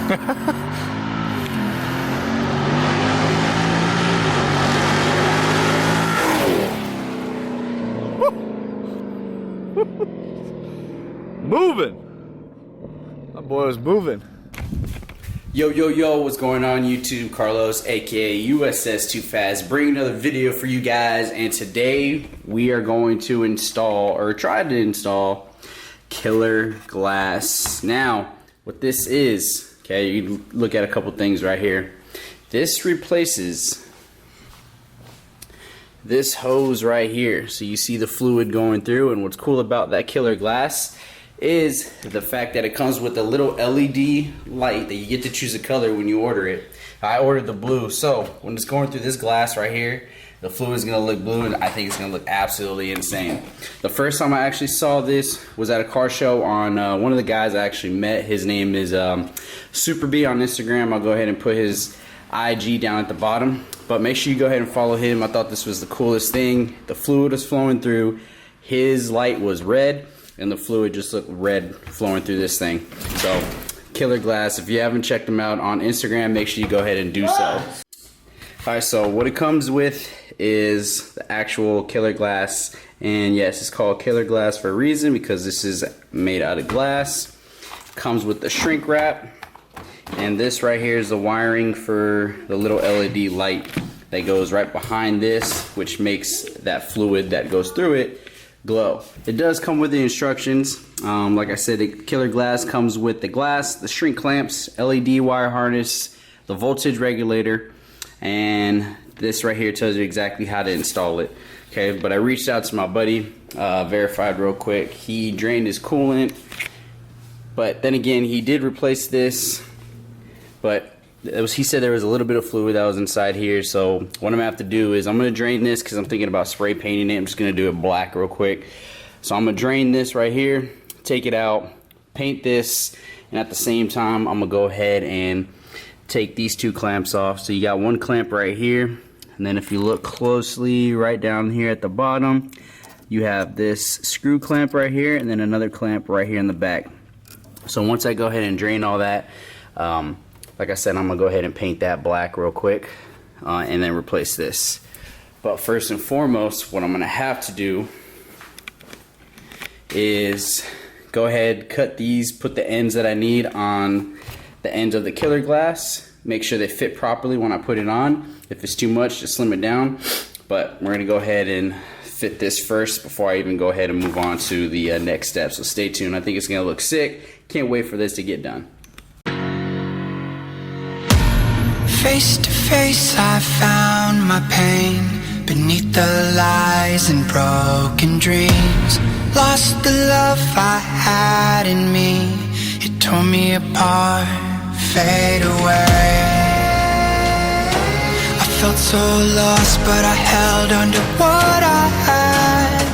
Moving. My boy was moving. Yo, yo, yo, what's going on YouTube? Carlos, aka USS Too Fast, bringing another video for you guys. And today we are going to install, or try to install, Killerglass. Now, what this is, okay, you look at a couple things right here. This replaces this hose right here. So you see the fluid going through, and what's cool about that Killerglass is the fact that it comes with a little LED light that you get to choose a color when you order it. I ordered the blue, so when it's going through this glass right here, the fluid is going to look blue, and I think it's going to look absolutely insane. The first time I actually saw this was at a car show on one of the guys I actually met. His name is Super B on Instagram. I'll go ahead and put his IG down at the bottom, but make sure you go ahead and follow him. I thought this was the coolest thing. The fluid was flowing through, his light was red, and the fluid just looked red flowing through this thing. So Killerglass, if you haven't checked them out on Instagram, make sure you go ahead and do so. Alright, so what it comes with is the actual Killerglass, and yes, it's called Killerglass for a reason, because this is made out of glass. Comes with the shrink wrap, and this right here is the wiring for the little LED light that goes right behind this, which makes that fluid that goes through it glow. It does come with the instructions. Like I said, the Killerglass comes with the glass, the shrink clamps, LED wire harness, the voltage regulator, and this right here tells you exactly how to install it. Okay, but I reached out to my buddy, verified real quick. He drained his coolant, but then again, he did replace this, but he said there was a little bit of fluid that was inside here. So what I'm gonna have to do is I'm gonna drain this, because I'm thinking about spray painting it. I'm just gonna do it black real quick. So I'm gonna drain this right here, take it out, paint this, and at the same time I'm gonna go ahead and take these two clamps off. So you got one clamp right here, and then if you look closely right down here at the bottom, you have this screw clamp right here, and then another clamp right here in the back. So once I go ahead and drain all that, like I said, I'm gonna go ahead and paint that black real quick, and then replace this. But first and foremost, what I'm gonna have to do is go ahead, cut these, put the ends that I need on the ends of the Killerglass, make sure they fit properly when I put it on. If it's too much, just slim it down. But we're gonna go ahead and fit this first before I even go ahead and move on to the next step. So stay tuned. I think it's gonna look sick. Can't wait for this to get done. Face to face, I found my pain beneath the lies and broken dreams. Lost the love I had in me. It tore me apart, fade away. I felt so lost, but I held on to what I had.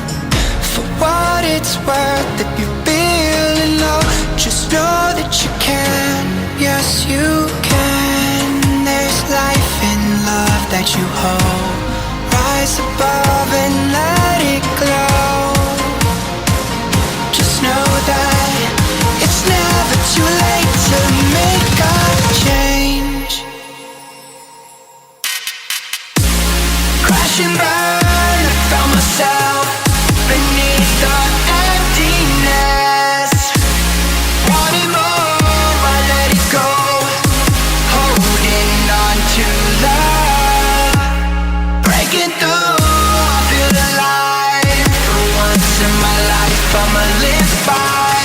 For what it's worth, if you're feeling low, just know that you can. Yes, you can. There's life in love that you hold. Rise above and let it glow. Just know that it's never too late to make a change. Crash and burn, I found myself beneath the emptiness. Wanting more, I let it go. Holding on to love, breaking through, I feel alive. For once in my life, I'ma live by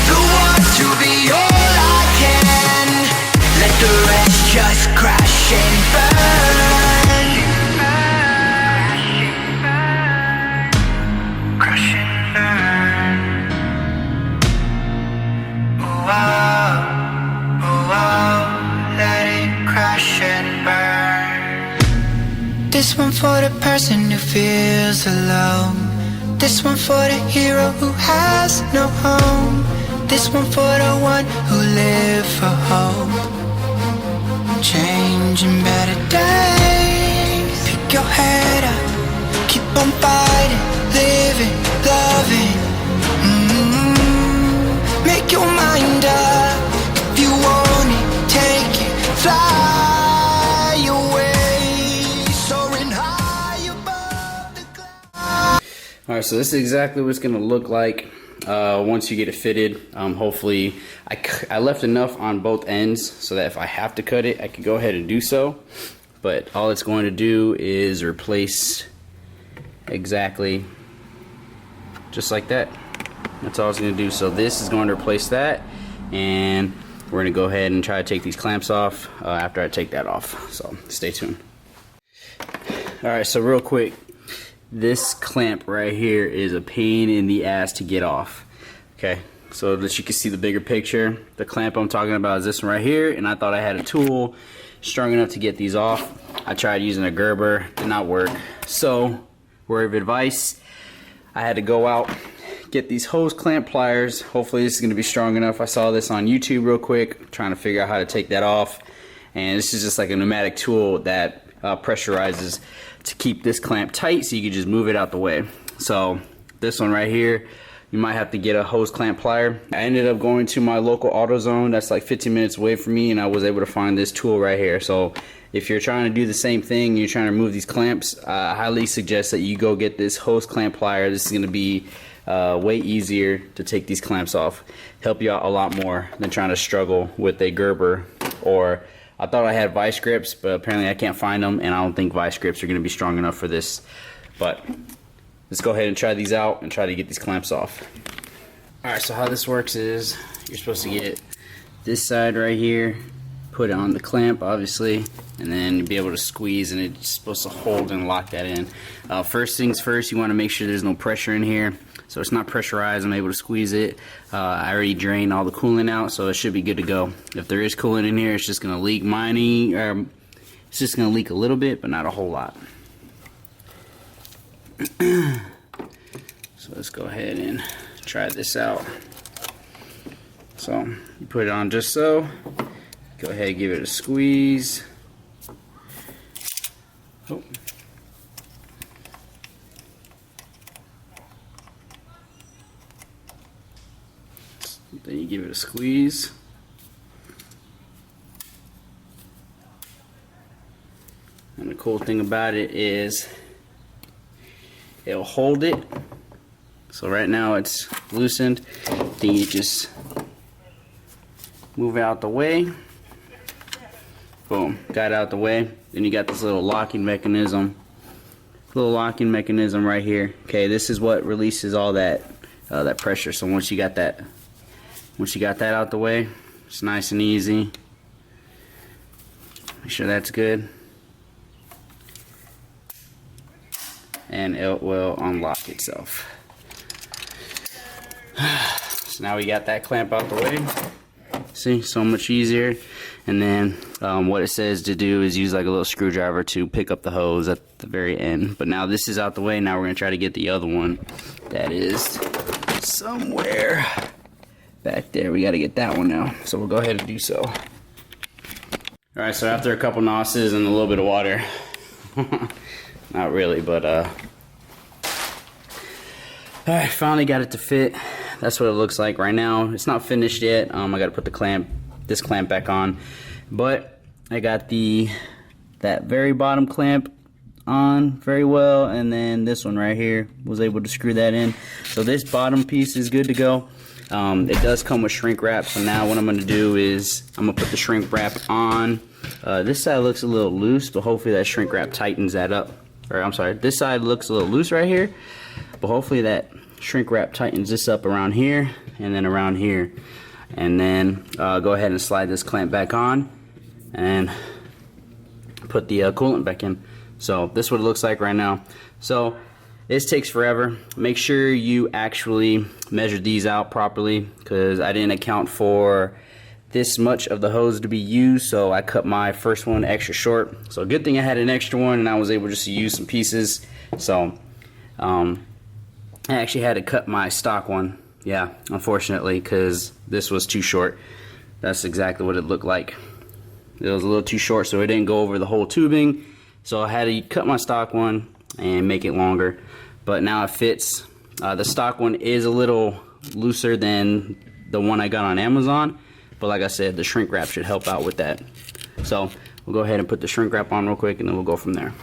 the want to be all I can. Let the rest just crash and burn. Crash and burn. Oh, wow. Oh, wow. Let it crash and burn. This one for the person who feels alone. This one for the hero who has no home. This one for the one who live for hope. Changing better days. Pick your head up, keep on fighting, living, loving. Make your mind up. If you want it, All right, so this is exactly what it's gonna look like once you get it fitted. Hopefully, I left enough on both ends so that if I have to cut it, I can go ahead and do so. But all it's going to do is replace exactly just like that. That's all it's going to do. So this is going to replace that, and we're going to go ahead and try to take these clamps off after I take that off. So stay tuned. All right, so real quick, this clamp right here is a pain in the ass to get off. Okay, so that you can see the bigger picture, the clamp I'm talking about is this one right here, and I thought I had a tool strong enough to get these off. I tried using a Gerber, did not work. So, word of advice, I had to go out, get these hose clamp pliers. Hopefully this is going to be strong enough. I saw this on YouTube real quick, trying to figure out how to take that off. And this is just like a pneumatic tool that pressurizes to keep this clamp tight so you can just move it out the way. So this one right here, you might have to get a hose clamp plier. I ended up going to my local AutoZone that's like 15 minutes away from me, and I was able to find this tool right here. So if you're trying to do the same thing, you're trying to remove these clamps, I highly suggest that you go get this hose clamp plier. This is going to be way easier to take these clamps off. Help you out a lot more than trying to struggle with a Gerber, or I thought I had vice grips, but apparently I can't find them, and I don't think vice grips are going to be strong enough for this. But let's go ahead and try these out and try to get these clamps off. Alright, so how this works is you're supposed to get this side right here, put it on the clamp obviously, and then you'll be able to squeeze, and it's supposed to hold and lock that in. First things first, you want to make sure there's no pressure in here. So it's not pressurized, I'm able to squeeze it. I already drained all the coolant out, so it should be good to go. If there is coolant in here, it's just going to leak it's just going to leak a little bit, but not a whole lot. So let's go ahead and try this out. So you put it on just so. Go ahead and give it a squeeze. Oh. Then you give it a squeeze. And the cool thing about it is it'll hold it. So right now it's loosened. Then you just move it out the way. Boom, got it out the way. Then you got this little locking mechanism. Little locking mechanism right here. Okay, this is what releases all that that pressure. So once you got that out the way, it's nice and easy. Make sure that's good. And it will unlock itself. So now we got that clamp out the way. See, so much easier. And then what it says to do is use like a little screwdriver to pick up the hose at the very end. But now this is out the way. Now we're going to try to get the other one that is somewhere back there. We got to get that one now. So we'll go ahead and do so. Alright, so after a couple nosses and a little bit of water, not really, but alright, finally got it to fit. That's what it looks like right now. It's not finished yet. I got to put this clamp back on, but I got that very bottom clamp on very well, and then this one right here was able to screw that in. So this bottom piece is good to go. It does come with shrink wrap, so now what I'm going to do is I'm going to put the shrink wrap on. This side looks a little loose, but hopefully that shrink wrap tightens that up. Or I'm sorry, this side looks a little loose right here, but hopefully that shrink wrap tightens this up around here and then around here. And then go ahead and slide this clamp back on and put the coolant back in. So this is what it looks like right now. So this takes forever. Make sure you actually measure these out properly, because I didn't account for this much of the hose to be used, so I cut my first one extra short. So good thing I had an extra one and I was able just to use some pieces. So I actually had to cut my stock one, yeah, unfortunately, because this was too short. That's exactly what it looked like. It was a little too short, so it didn't go over the whole tubing. So I had to cut my stock one and make it longer, but now it fits. The stock one is a little looser than the one I got on Amazon, but like I said, the shrink wrap should help out with that. So we'll go ahead and put the shrink wrap on real quick, and then we'll go from there.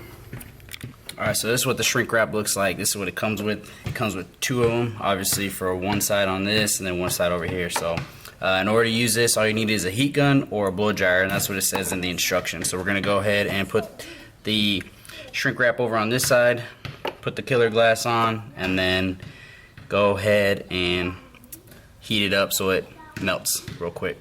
Alright, so this is what the shrink wrap looks like. This is what it comes with. It comes with 2 of them, obviously, for one side on this and then one side over here. So in order to use this, all you need is a heat gun or a blow dryer, and that's what it says in the instructions. So we're going to go ahead and put the shrink wrap over on this side, put the Killerglass on, and then go ahead and heat it up so it melts real quick.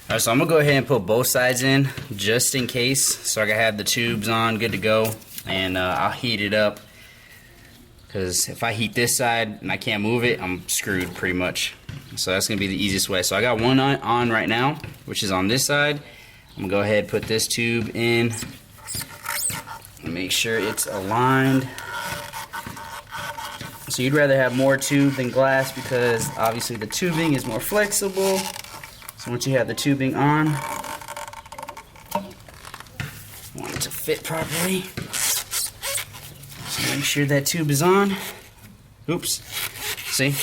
Alright, so I'm going to go ahead and put both sides in just in case, so I can have the tubes on good to go, and I'll heat it up, because if I heat this side and I can't move it, I'm screwed pretty much. So that's going to be the easiest way. So I got one on right now, which is on this side. I'm going to go ahead and put this tube in and make sure it's aligned. So you'd rather have more tube than glass, because obviously the tubing is more flexible. So once you have the tubing on, you want it to fit properly. So make sure that tube is on. Oops. See?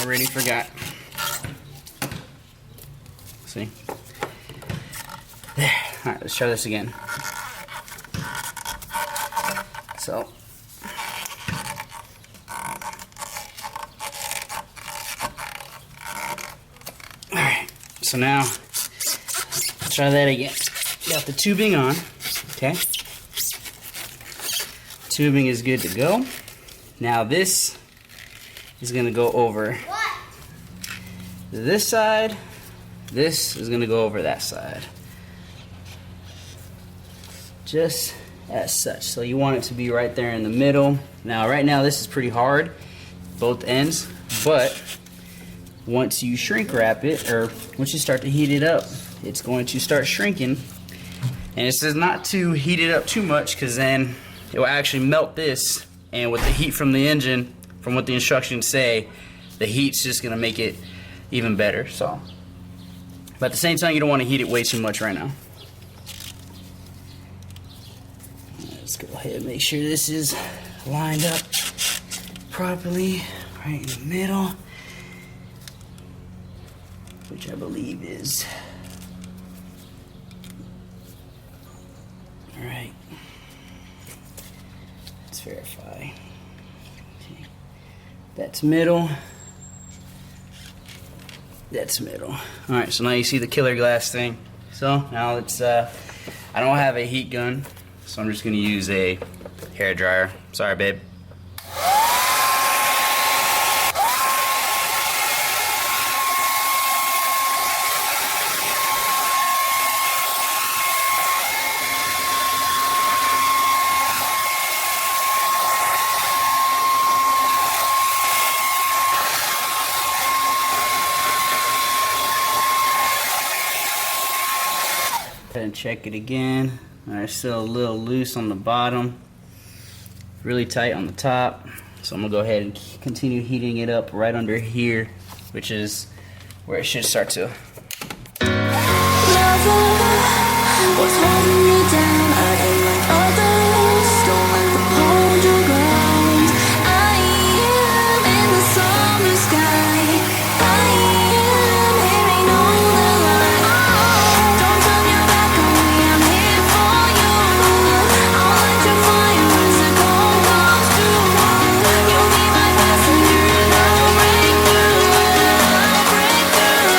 Already forgot. See? There. Alright, let's try this again. So. Alright, so now, let's try that again. Got the tubing on, okay? Tubing is good to go. Now this is going to go over this side. This is going to go over that side. Just as such. So you want it to be right there in the middle. Now right now this is pretty hard, both ends, but once you shrink wrap it, or once you start to heat it up, it's going to start shrinking. And it says not to heat it up too much, because then it will actually melt this, and with the heat from the engine, from what the instructions say, the heat's just going to make it even better. So, but at the same time, you don't want to heat it way too much right now. Let's go ahead and make sure this is lined up properly, right in the middle, which I believe is all right. Let's verify. Okay. That's middle. That's middle. All right, so now you see the Killerglass thing. So now it's I don't have a heat gun, so I'm just gonna use a hair dryer. Sorry, babe. And check it again. Alright, still a little loose on the bottom, really tight on the top. So I'm gonna go ahead and continue heating it up right under here, which is where it should start to. What's holding me down? I ain't like others. Don't let them hold your ground. I am in the summer sky. I am, there ain't no other line. Don't turn your back on me, I'm here for you. I'll light your fire as the cold comes through. You'll be my passenger and I'll break through. I'll break through.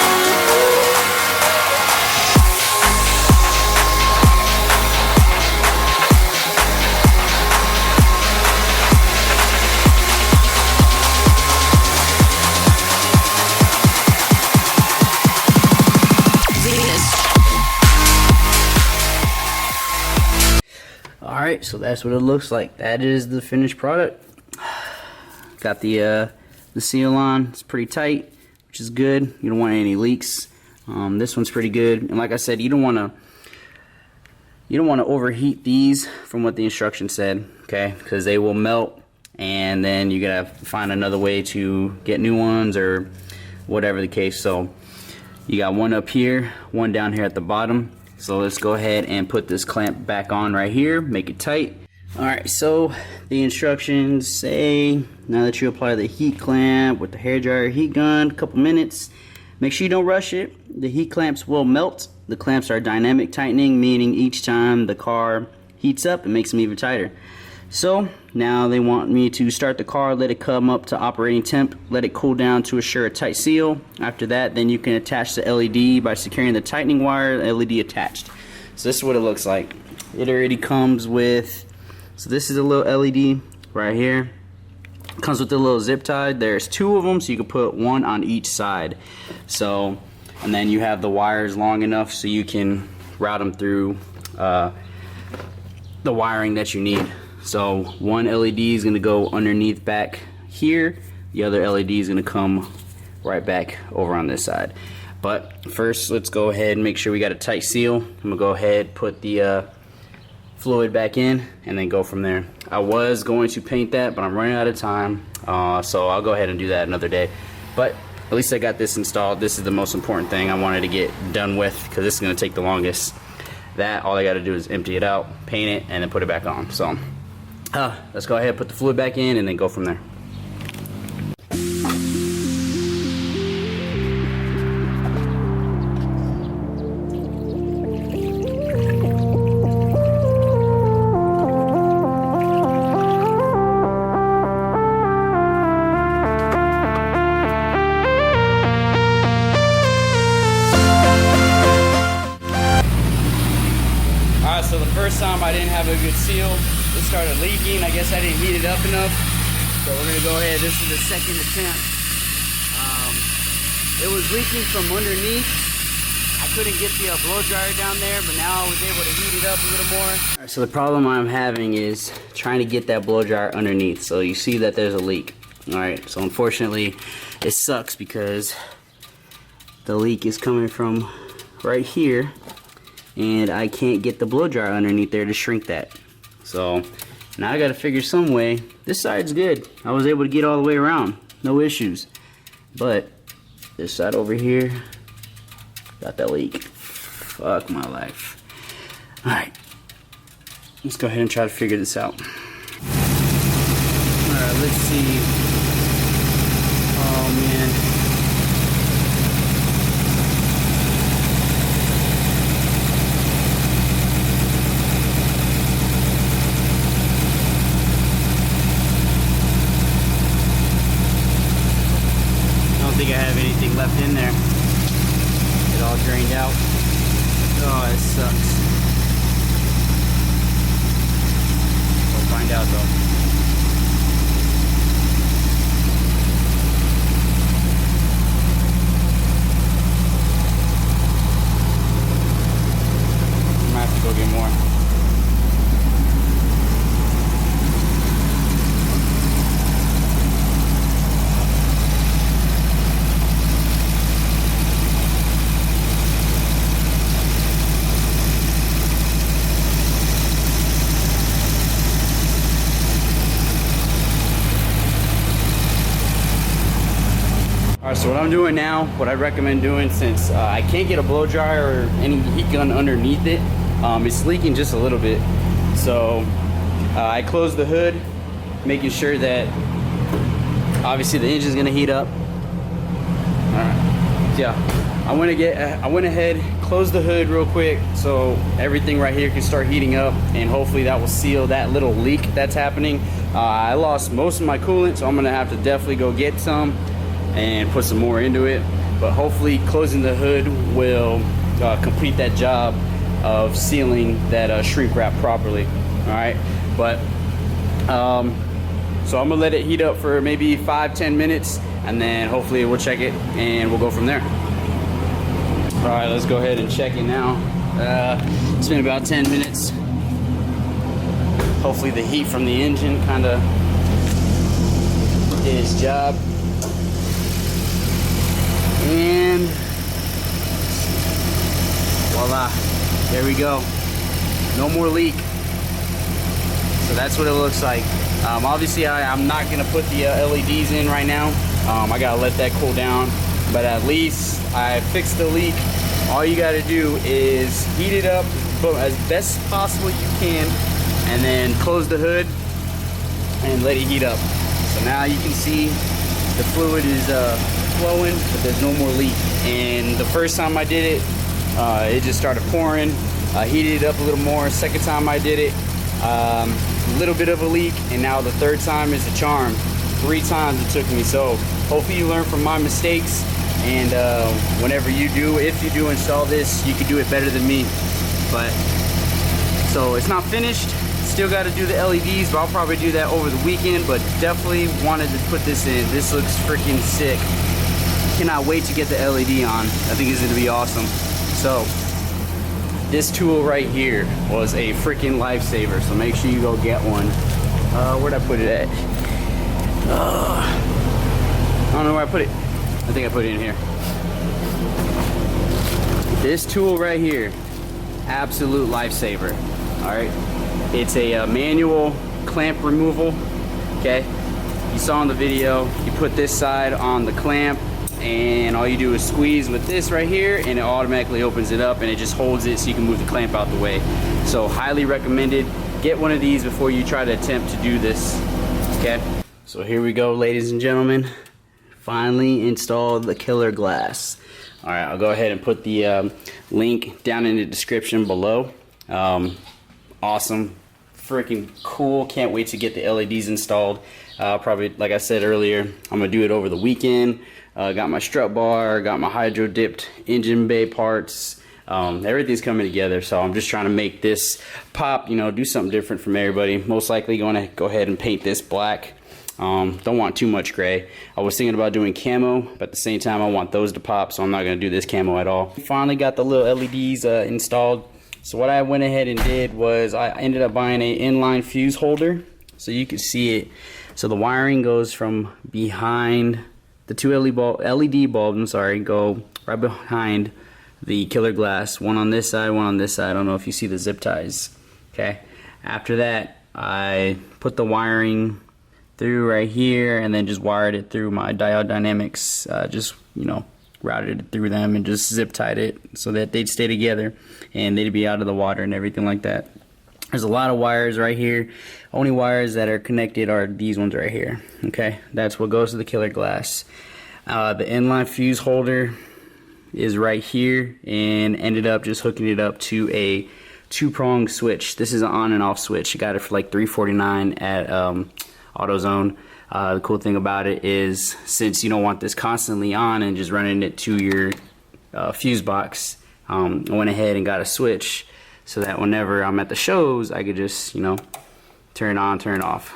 Alright, so that's what it looks like. That is the finished product. Got the seal on. It's pretty tight, which is good. You don't want any leaks. This one's pretty good. And like I said, you don't want to overheat these from what the instructions said, okay? Because they will melt, and then you gotta find another way to get new ones or whatever the case. So you got one up here, one down here at the bottom. So let's go ahead and put this clamp back on right here, make it tight. Alright, so the instructions say, now that you apply the heat clamp with the hairdryer heat gun, a couple minutes, make sure you don't rush it. The heat clamps will melt. The clamps are dynamic tightening, meaning each time the car heats up, it makes them even tighter. So now they want me to start the car, let it come up to operating temp, let it cool down to assure a tight seal. After that, then you can attach the LED by securing the tightening wire, LED attached. So this is what it looks like. It already comes with, so this is a little LED right here. It comes with a little zip tie. There's 2 of them, so you can put one on each side. So, and then you have the wires long enough so you can route them through the wiring that you need. So one LED is going to go underneath back here. The other LED is going to come right back over on this side. But first, let's go ahead and make sure we got a tight seal. I'm going to go ahead, put the fluid back in, and then go from there. I was going to paint that, but I'm running out of time. So I'll go ahead and do that another day. But at least I got this installed. This is the most important thing I wanted to get done with, because this is going to take the longest. That, all I got to do is empty it out, paint it, and then put it back on. So let's go ahead, put the fluid back in, and then go from there. Alright, so the first time I didn't have a good seal. It started leaking. I guess I didn't heat it up enough. So we're gonna go ahead. This is the second attempt. It was leaking from underneath. I couldn't get the blow dryer down there, but now I was able to heat it up a little more. All right, so the problem I'm having is trying to get that blow dryer underneath. So you see that there's a leak. All right. So unfortunately, it sucks because the leak is coming from right here, and I can't get the blow dryer underneath there to shrink that. So now I gotta figure some way. This side's good. I was able to get all the way around, no issues. But this side over here got that leak. Fuck my life. Alright, let's go ahead and try to figure this out. Alright, let's see. Oh man. I don't think I have anything left in there. It all drained out. Oh, it sucks. We'll find out though. I might have to go get more. Alright, so what I'm doing now, what I recommend doing, since I can't get a blow dryer or any heat gun underneath it, it's leaking just a little bit. So I closed the hood, making sure that obviously the engine's gonna heat up. Alright, so yeah, I went ahead, closed the hood real quick so everything right here can start heating up, and hopefully that will seal that little leak that's happening. I lost most of my coolant, so I'm gonna have to definitely go get some and put some more into it, but hopefully closing the hood will complete that job of sealing that shrink wrap properly. All right, but so I'm gonna let it heat up for maybe 5-10 minutes, and then hopefully we'll check it and we'll go from there. All right, let's go ahead and check it now. It's been about 10 minutes. Hopefully the heat from the engine kind of did its job. And voila, there we go. No more leak. So that's what it looks like. Obviously I'm not gonna put the LEDs in right now. I gotta let that cool down, but at least I fixed the leak. All you gotta do is heat it up as best possible you can, and then close the hood and let it heat up. So now you can see the fluid is flowing, but there's no more leak. And the first time I did it, it just started pouring. I heated it up a little more. Second time I did it, a little bit of a leak, and now the third time is a charm. 3 times it took me. So hopefully you learn from my mistakes, and whenever you do, if you do install this, you can do it better than me. But so it's not finished, still got to do the LEDs, but I'll probably do that over the weekend. But definitely wanted to put this in. This looks freaking sick. Cannot wait to get the LED on. I think it's gonna be awesome. So this tool right here was a freaking lifesaver, so make sure you go get one. Where'd I put it at? I don't know where I put it. I think I put it in here. This tool right here, absolute lifesaver. All right, it's a manual clamp removal. Okay, you saw in the video, you put this side on the clamp, and all you do is squeeze with this right here, and it automatically opens it up, and it just holds it so you can move the clamp out the way. So highly recommended. Get one of these before you try to attempt to do this. Okay, so here we go, ladies and gentlemen. Finally installed the Killerglass. All right, I'll go ahead and put the link down in the description below. Awesome, freaking cool. Can't wait to get the LEDs installed. Probably, like I said earlier, I'm gonna do it over the weekend. Got my strut bar, got my hydro dipped engine bay parts. Everything's coming together, so I'm just trying to make this pop, you know, do something different from everybody. Most likely going to go ahead and paint this black. Don't want too much gray. I was thinking about doing camo, but at the same time I want those to pop, so I'm not going to do this camo at all. Finally got the little LEDs installed. So what I went ahead and did was I ended up buying an inline fuse holder, so you can see it. So the wiring goes from behind the two LED bulbs, go right behind the Killerglass. One on this side, one on this side. I don't know if you see the zip ties. Okay. After that, I put the wiring through right here, and then just wired it through my diode dynamics. Just, you know, routed it through them and just zip tied it so that they'd stay together and they'd be out of the water and everything like that. There's a lot of wires right here. Only wires that are connected are these ones right here. Okay, that's what goes to the Killerglass. The inline fuse holder is right here, and ended up just hooking it up to a 2-prong switch. This is an on and off switch. You got it for like $3.49 at AutoZone. The cool thing about it is, since you don't want this constantly on and just running it to your fuse box, I went ahead and got a switch so that whenever I'm at the shows, I could just, you know, turn it on, turn it off,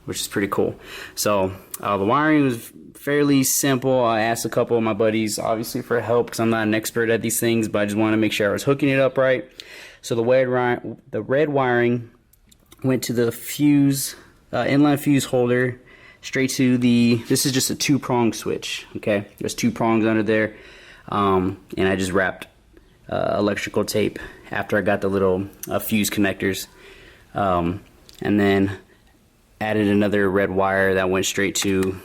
which is pretty cool. So the wiring was fairly simple. I asked a couple of my buddies, obviously, for help because I'm not an expert at these things, but I just wanted to make sure I was hooking it up right. So the red wiring went to the fuse, inline fuse holder, straight to the, this is just a 2-prong switch, okay? There's 2 prongs under there, and I just wrapped electrical tape after I got the little fuse connectors, and then added another red wire that went straight to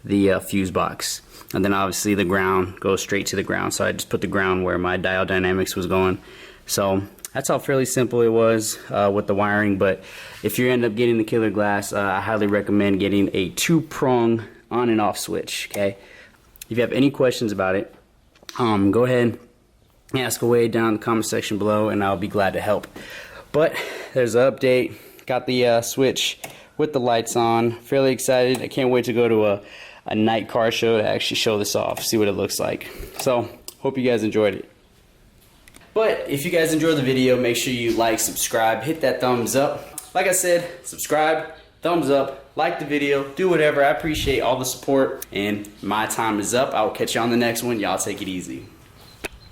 the fuse box. And then obviously the ground goes straight to the ground, so I just put the ground where my diode dynamics was going. So that's how fairly simple it was with the wiring. But if you end up getting the Killerglass, I highly recommend getting a 2-prong on and off switch. Okay, if you have any questions about it, go ahead and ask away down in the comment section below, and I'll be glad to help. But there's an update. Got the switch with the lights on. Fairly excited. I can't wait to go to a night car show to actually show this off, see what it looks like. So hope you guys enjoyed it. But if you guys enjoyed the video, make sure you like, subscribe, hit that thumbs up. Like I said, subscribe, thumbs up, like the video, do whatever. I appreciate all the support, and my time is up. I will catch you on the next one. Y'all take it easy.